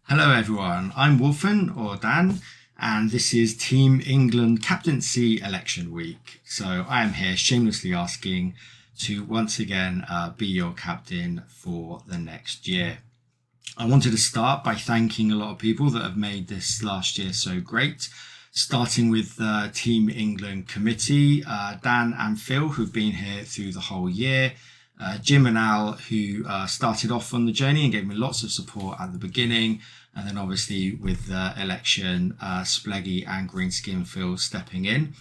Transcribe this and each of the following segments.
Hello everyone, I'm Wolfen or Dan, and this is Team England Captaincy Election Week. So I am here shamelessly asking to once again be your captain for the next year. I wanted to start by thanking a lot of people that have made this last year so great, starting with the Team England committee, Dan and Phil, who've been here through the whole year. Jim and Al, who started off on the journey and gave me lots of support at the beginning. And then obviously with the election, Spleggy and Greenskin Phil stepping in.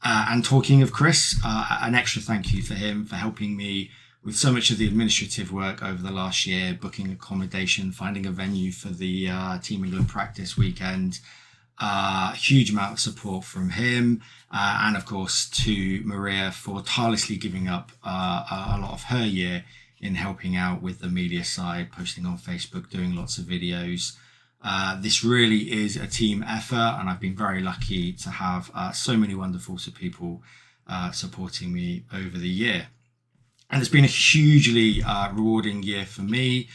And talking of Chris, an extra thank you for him for helping me with so much of the administrative work over the last year, booking accommodation, finding a venue for the Team England practice weekend. Huge amount of support from him, and of course to Maria for tirelessly giving up a lot of her year in helping out with the media side, posting on Facebook, doing lots of videos. This really is a team effort, and I've been very lucky to have so many wonderful people supporting me over the year. And it's been a hugely rewarding year for me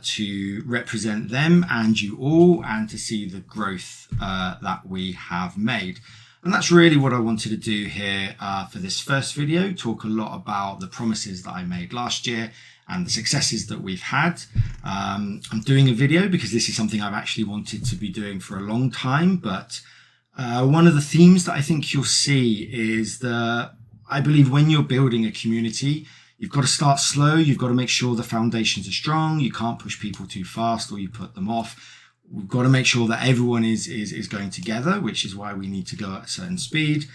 to represent them and you all, and to see the growth that we have made. And that's really what I wanted to do here for this first video, talk a lot about the promises that I made last year and the successes that we've had. I'm doing a video because this is something I've actually wanted to be doing for a long time, but one of the themes that I think you'll see is that I believe when you're building a community, you've got to start slow. You've got to make sure the foundations are strong. You can't push people too fast or you put them off. We've got to make sure that everyone is going together, which is why we need to go at a certain speed.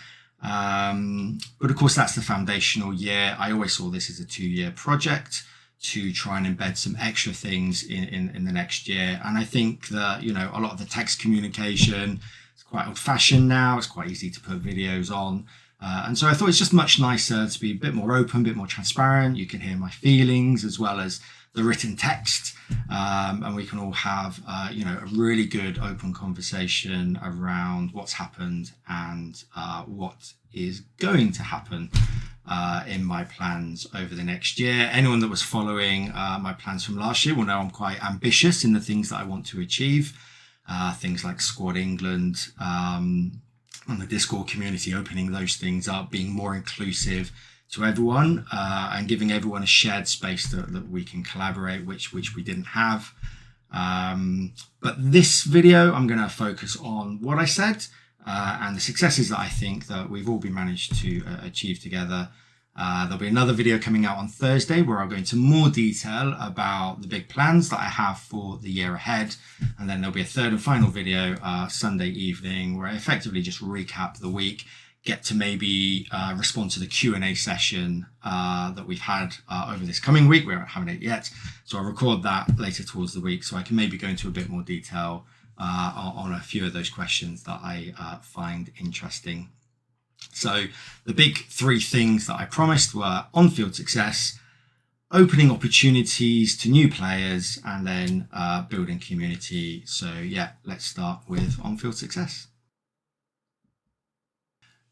But of course, that's the foundational year. I always saw this as a 2-year project to try and embed some extra things in the next year. And I think that, a lot of the text communication is quite old fashioned now. It's quite easy to put videos on. And so I thought it's just much nicer to be a bit more open, a bit more transparent. You can hear my feelings as well as the written text. And we can all have, a really good open conversation around what's happened and what is going to happen in my plans over the next year. Anyone that was following my plans from last year will know I'm quite ambitious in the things that I want to achieve. Things like Squad England, and the Discord community, opening those things up, being more inclusive to everyone, and giving everyone a shared space that we can collaborate, which we didn't have. But this video, I'm going to focus on what I said and the successes that I think that we've all been managed to achieve together. There'll be another video coming out on Thursday where I'll go into more detail about the big plans that I have for the year ahead. And then there'll be a third and final video Sunday evening where I effectively just recap the week, get to maybe respond to the Q&A session that we've had over this coming week. We haven't it yet. So I'll record that later towards the week so I can maybe go into a bit more detail on a few of those questions that I find interesting. So the big 3 things that I promised were on-field success, opening opportunities to new players, and then building community. So yeah, let's start with on-field success.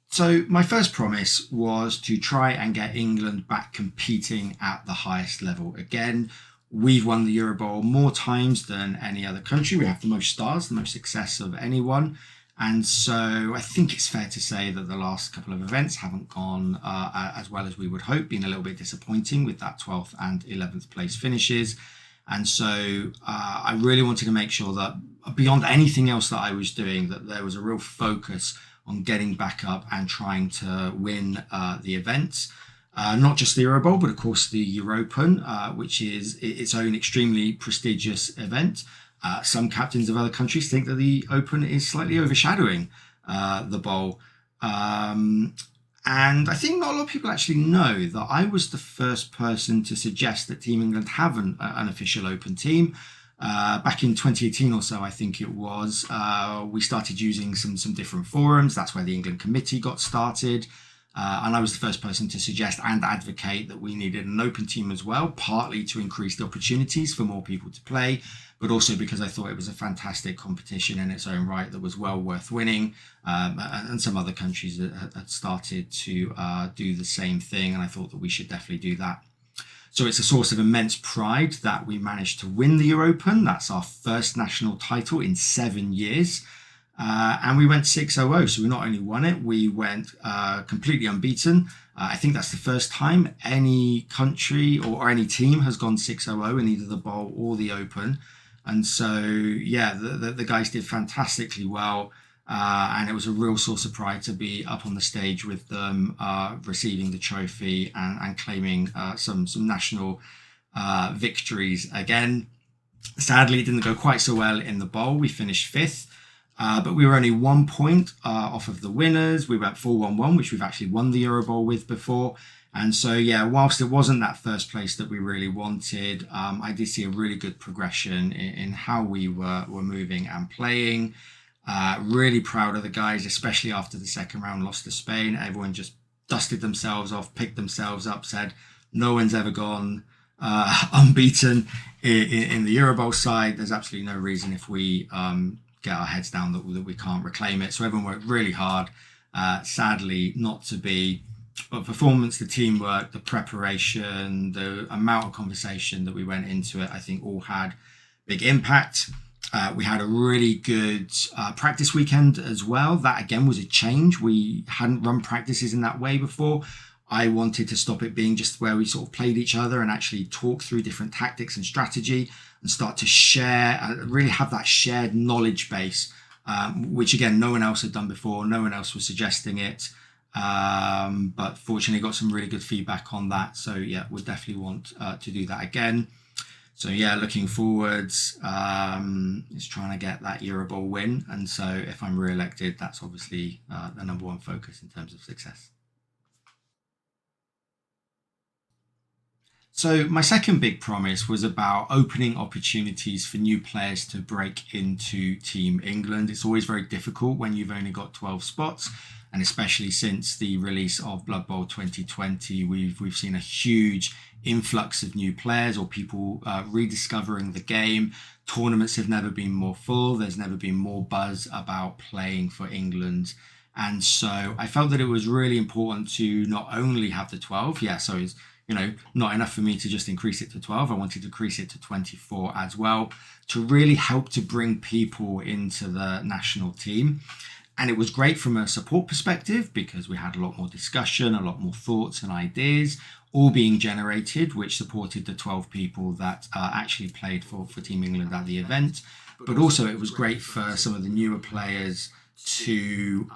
So my first promise was to try and get England back competing at the highest level again. We've won the Euro Bowl more times than any other country. We have the most stars, the most success of anyone. And so I think it's fair to say that the last couple of events haven't gone as well as we would hope, been a little bit disappointing with that 12th and 11th place finishes. And so I really wanted to make sure that beyond anything else that I was doing, that there was a real focus on getting back up and trying to win the events. Not just the Euro Bowl, but of course the Europen, which is its own extremely prestigious event. Some captains of other countries think that the Open is slightly overshadowing the Bowl. And I think not a lot of people actually know that I was the first person to suggest that Team England have an official Open team. Back in 2018 or so, I think it was, we started using some different forums. That's where the England committee got started. And I was the first person to suggest and advocate that we needed an open team as well, partly to increase the opportunities for more people to play, but also because I thought it was a fantastic competition in its own right that was well worth winning. And some other countries had started to do the same thing, and I thought that we should definitely do that. So it's a source of immense pride that we managed to win the Europen. That's our first national title in 7 years. And we went 6-0. So we not only won it, we went completely unbeaten. I think that's the first time any country or any team has gone 6-0 in either the Bowl or the Open. And so, yeah, the guys did fantastically well. And it was a real source of pride to be up on the stage with them, receiving the trophy and claiming some national victories again. Sadly, it didn't go quite so well in the Bowl. We finished 5th. But we were only 1 point off of the winners. We went 4-1-1, which we've actually won the Euro Bowl with before. And so, yeah, whilst it wasn't that first place that we really wanted, I did see a really good progression in how we were moving and playing. Really proud of the guys, especially after the second round loss to Spain. Everyone just dusted themselves off, picked themselves up, said no one's ever gone unbeaten in the Euro Bowl side. There's absolutely no reason if we get our heads down that we can't reclaim it. So everyone worked really hard. Sadly, not to be. But performance, the teamwork, the preparation, the amount of conversation that we went into it, I think all had big impact. We had a really good practice weekend as well. That again was a change. We hadn't run practices in that way before. I wanted to stop it being just where we sort of played each other and actually talk through different tactics and strategy and start to share, really have that shared knowledge base, which again, no one else had done before. No one else was suggesting it. But fortunately got some really good feedback on that. So yeah, we'll definitely want to do that again. So yeah, looking forwards, is trying to get that Euro Bowl win. And so if I'm re-elected, that's obviously the number one focus in terms of success. So my second big promise was about opening opportunities for new players to break into Team England. It's always very difficult when you've only got 12 spots. And especially since the release of Blood Bowl 2020, we've seen a huge influx of new players or people rediscovering the game. Tournaments have never been more full. There's never been more buzz about playing for England. And so I felt that it was really important to not only have the 12. Yeah, so it's, not enough for me to just increase it to 12. I wanted to increase it to 24 as well to really help to bring people into the national team. And it was great from a support perspective because we had a lot more discussion, a lot more thoughts and ideas all being generated, which supported the 12 people that actually played for Team England at the event. But also it was great for some of the newer players to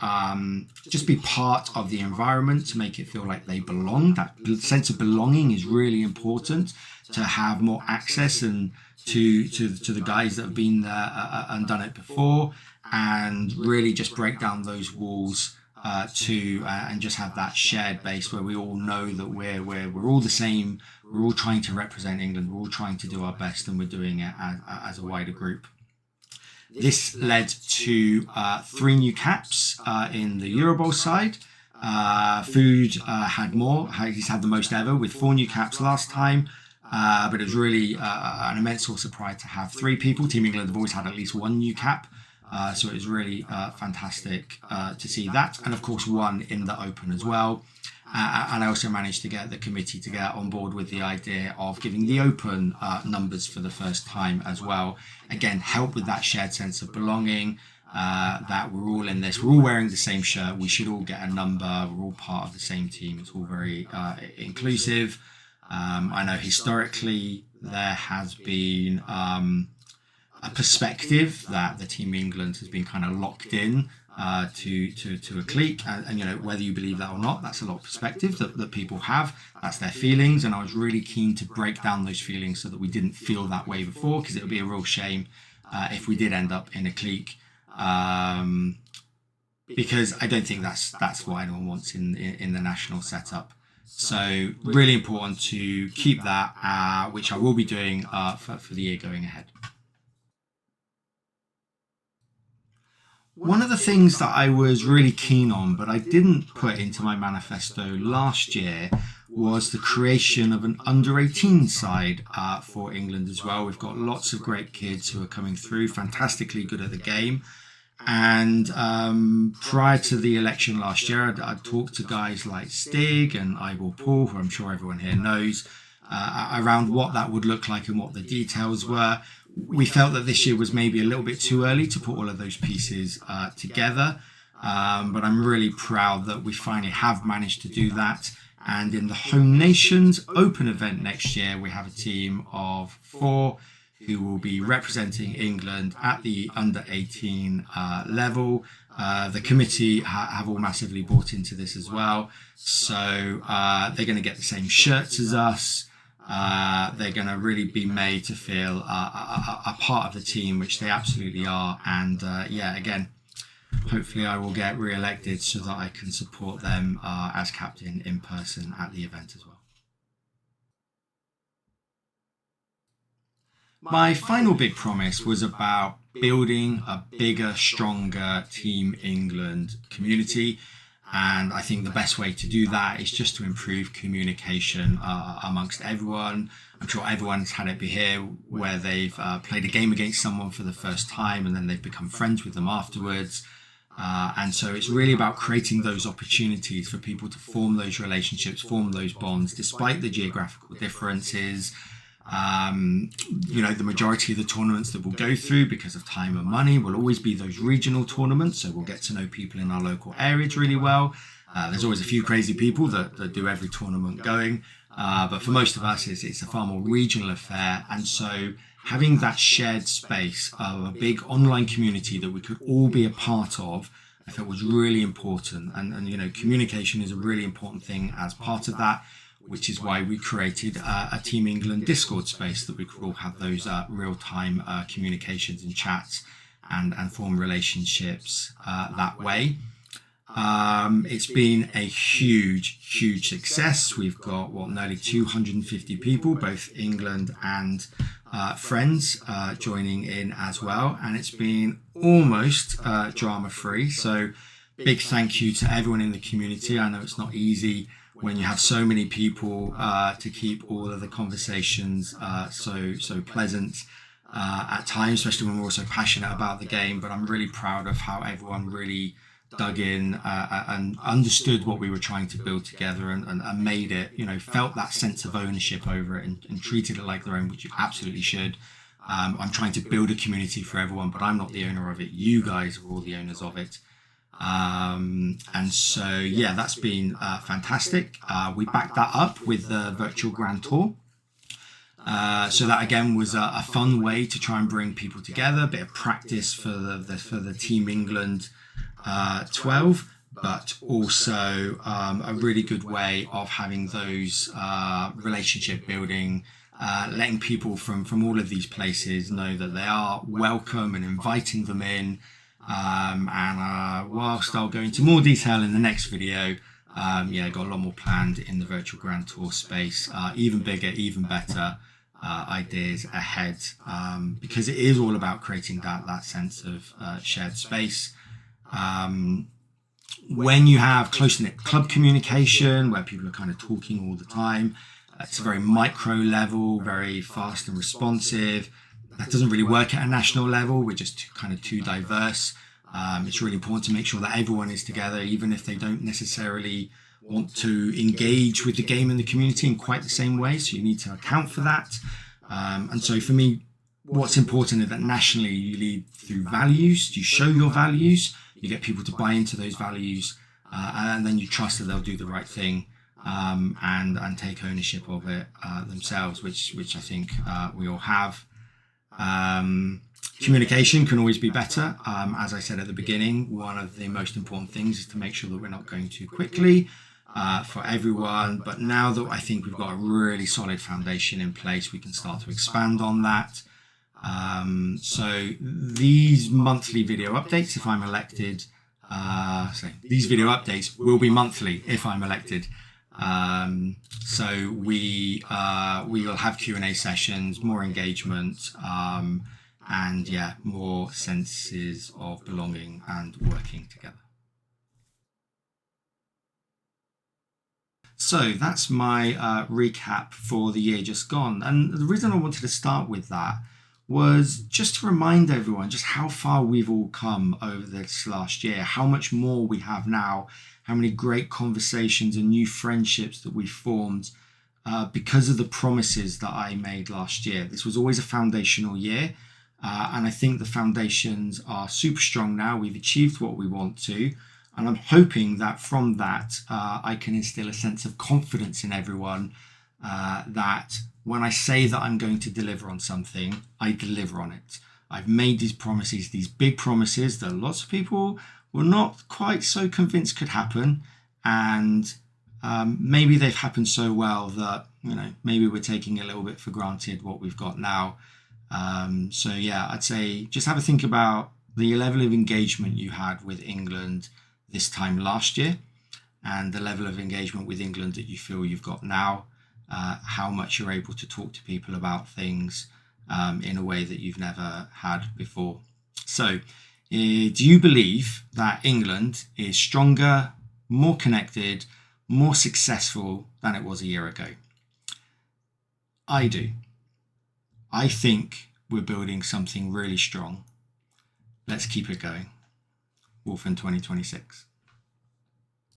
just be part of the environment, to make it feel like they belong. That sense of belonging is really important, to have more access and to the guys that have been there and done it before, and really just break down those walls and just have that shared base where we all know that we're all the same. We're all trying to represent England. We're all trying to do our best, and we're doing it as a wider group. This led to 3 new caps in the Euro Bowl side. Food had more. He's had the most ever with 4 new caps last time. But it was really an immense source of pride to have 3 people. Team England have always had at least 1 new cap. So it was really fantastic to see that. And of course, 1 in the Open as well. And I also managed to get the committee to get on board with the idea of giving the Open numbers for the first time as well. Again, help with that shared sense of belonging, that we're all in this. We're all wearing the same shirt. We should all get a number. We're all part of the same team. It's all very inclusive. I know historically there has been a perspective that the Team England has been kind of locked in to a clique, and whether you believe that or not, that's a lot of perspective that people have. That's their feelings, and I was really keen to break down those feelings so that we didn't feel that way before, because it would be a real shame if we did end up in a clique, because I don't think that's what anyone wants in the national setup. So really important to keep that, which I will be doing for the year going ahead. One of the things that I was really keen on, but I didn't put into my manifesto last year, was the creation of an under-18 side for England as well. We've got lots of great kids who are coming through, fantastically good at the game. And prior to the election last year, I'd talked to guys like Stig and Ivor Paul, who I'm sure everyone here knows, around what that would look like and what the details were. We felt that this year was maybe a little bit too early to put all of those pieces together. But I'm really proud that we finally have managed to do that. And in the Home Nations Open event next year, we have a team of 4 who will be representing England at the under 18 level. The committee have all massively bought into this as well. So they're going to get the same shirts as us. They're going to really be made to feel a part of the team, which they absolutely are. And again, hopefully I will get re-elected so that I can support them as captain in person at the event as well. My final big promise was about building a bigger, stronger Team England community. And I think the best way to do that is just to improve communication amongst everyone. I'm sure everyone's had it here where they've played a game against someone for the first time and then they've become friends with them afterwards. And so it's really about creating those opportunities for people to form those relationships, form those bonds, despite the geographical differences. The majority of the tournaments that we'll go through because of time and money will always be those regional tournaments. So we'll get to know people in our local areas really well. There's always a few crazy people that do every tournament going. But for most of us, it's a far more regional affair. And so having that shared space of a big online community that we could all be a part of, I felt was really important. And communication is a really important thing as part of that, which is why we created a Team England Discord space that we could all have those real-time communications and chats and form relationships that way. It's been a huge success. We've got nearly 250 people, both England and friends joining in as well, and it's been almost drama-free. So big thank you to everyone in the community. I know it's not easy when you have so many people to keep all of the conversations so pleasant at times, especially when we're also passionate about the game. But I'm really proud of how everyone really dug in and understood what we were trying to build together and made it, felt that sense of ownership over it and treated it like their own, which you absolutely should. I'm trying to build a community for everyone, but I'm not the owner of it. You guys are all the owners of it. And so, that's been fantastic. We backed that up with the virtual Grand Tour. So that again was a fun way to try and bring people together, a bit of practice for the Team England 12, but also a really good way of having those relationship building, letting people from all of these places know that they are welcome and inviting them in. Whilst I'll go into more detail in the next video, got a lot more planned in the virtual Grand Tour space, even bigger, even better ideas ahead, because it is all about creating that sense of shared space. When you have close-knit club communication where people are kind of talking all the time, it's a very micro level, very fast and responsive. That doesn't really work at a national level. We're just too diverse. It's really important to make sure that everyone is together, even if they don't necessarily want to engage with the game and the community in quite the same way. So you need to account for that. And so for me, what's important is that nationally you lead through values. You show your values. You get people to buy into those values. And then you trust that they'll do the right thing and take ownership of it themselves, which I think we all have. Communication can always be better. As I said at the beginning, one of the most important things is to make sure that we're not going too quickly for everyone. But now that I think we've got a really solid foundation in place, we can start to expand on that. So these monthly video updates, if I'm elected, these video updates will be monthly if I'm elected. So we will have Q&A sessions, more engagement, and more senses of belonging and working together. So that's my recap for the year just gone. And the reason I wanted to start with that was just to remind everyone just how far we've all come over this last year, how much more we have now, how many great conversations and new friendships that we've formed because of the promises that I made last year. This was always a foundational year, and I think the foundations are super strong now. We've achieved what we want to, and I'm hoping that from that, I can instill a sense of confidence in everyone that when I say that I'm going to deliver on something, I deliver on it. I've made these promises, these big promises that lots of people were not quite so convinced could happen. And maybe they've happened so well that, maybe we're taking a little bit for granted what we've got now. So yeah, I'd say just have a think about the level of engagement you had with England this time last year and the level of engagement with England that you feel you've got now, how much you're able to talk to people about things in a way that you've never had before. So do you believe that England is stronger, more connected, more successful than it was a year ago? I do. I think we're building something really strong. Let's keep it going. Wolfen 2026.